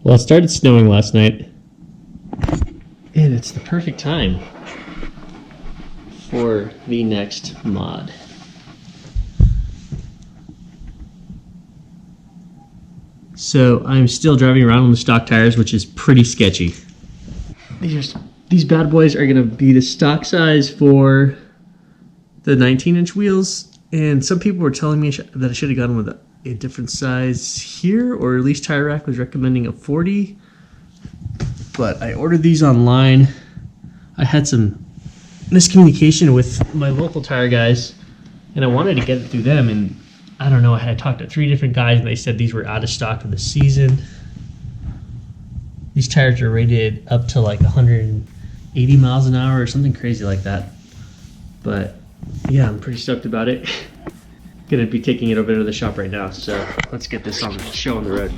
Well, it started snowing last night, and it's the perfect time for the next mod. So I'm still driving around on the stock tires, which is pretty sketchy. These bad boys are going to be the stock size for the 19-inch wheels, and some people were telling me that I should have gone with a different size here, or at least Tire Rack was recommending a 40. But I ordered these online. I had some miscommunication with my local tire guys, and I wanted to get it through them, and I don't know, I had talked to 3 different guys, and they said these were out of stock for the season. These tires are rated up to like 180 miles an hour or something crazy like that. But yeah, I'm pretty stoked about it. Gonna be taking it over to the shop right now, so let's get this on the show on the road.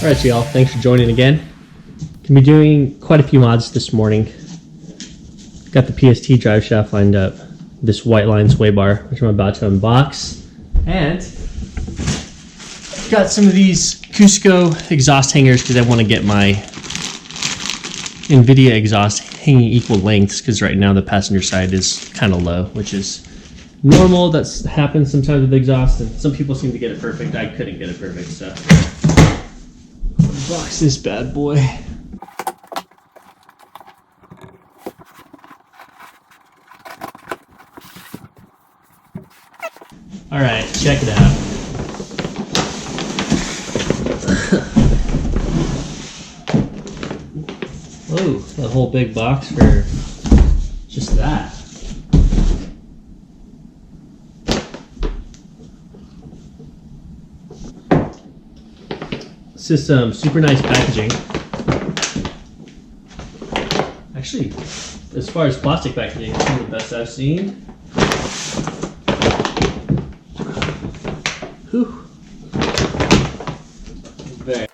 Alright, so y'all, thanks for joining again. Gonna be doing quite a few mods this morning. Got the PST DriveShaft lined up, this Whiteline sway bar, which I'm about to unbox, and got some of these Cusco exhaust hangers because I want to get my NVIDIA exhaust hanging equal lengths, because right now the passenger side is kind of low, which is normal. That happens sometimes with exhaust, and some people seem to get it perfect. I couldn't get it perfect, so unbox this bad boy. Alright, check it out. Whoa, a whole big box for just that. This is some super nice packaging. Actually, as far as plastic packaging, it's some of the best I've seen. Whew. Very.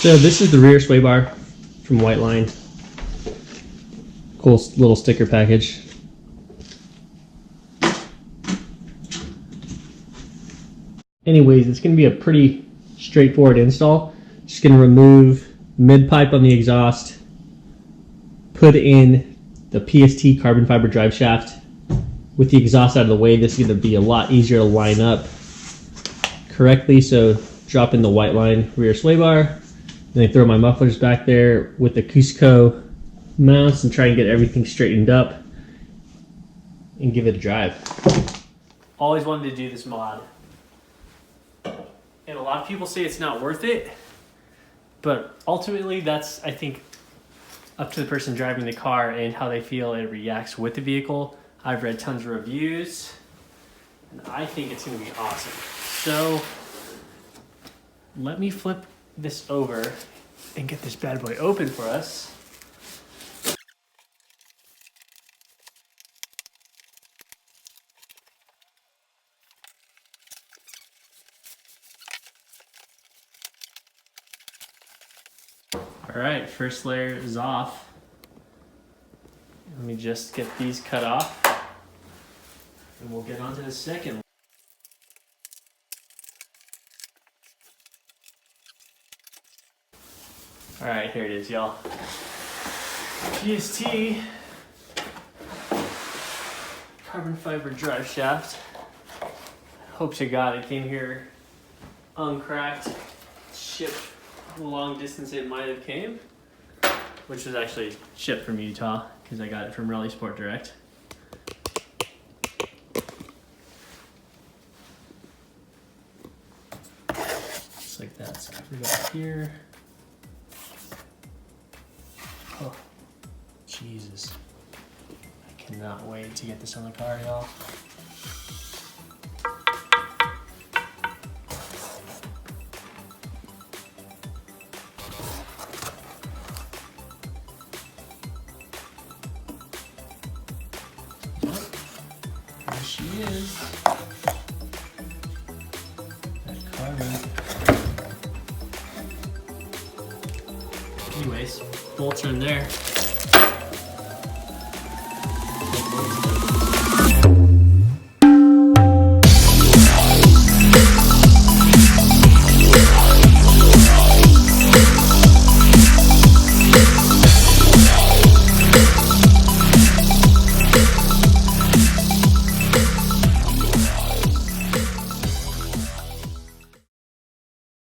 So this is the rear sway bar from Whiteline. Cool little sticker package. Anyways, it's going to be a pretty straightforward install. Just going to remove mid pipe on the exhaust, put in the PST carbon fiber drive shaft. With the exhaust out of the way, this is going to be a lot easier to line up correctly. So drop in the Whiteline rear sway bar, then I throw my mufflers back there with the Cusco mounts and try and get everything straightened up and give it a drive. Always wanted to do this mod. And a lot of people say it's not worth it, but ultimately that's, I think, up to the person driving the car and how they feel it reacts with the vehicle. I've read tons of reviews, and I think it's going to be awesome. So let me flip this over and get this bad boy open for us. Alright, first layer is off. Let me just get these cut off, and we'll get on to the second. Alright, here it is, y'all. PST carbon fiber drive shaft. Hope to God it came here uncracked, shipped the long distance it might have came, which was actually shipped from Utah because I got it from Rally Sport Direct. Looks like that's covered up here. Oh, Jesus. I cannot wait to get this on the car, y'all. There she is. That carbon. Anyways, bolts are in there.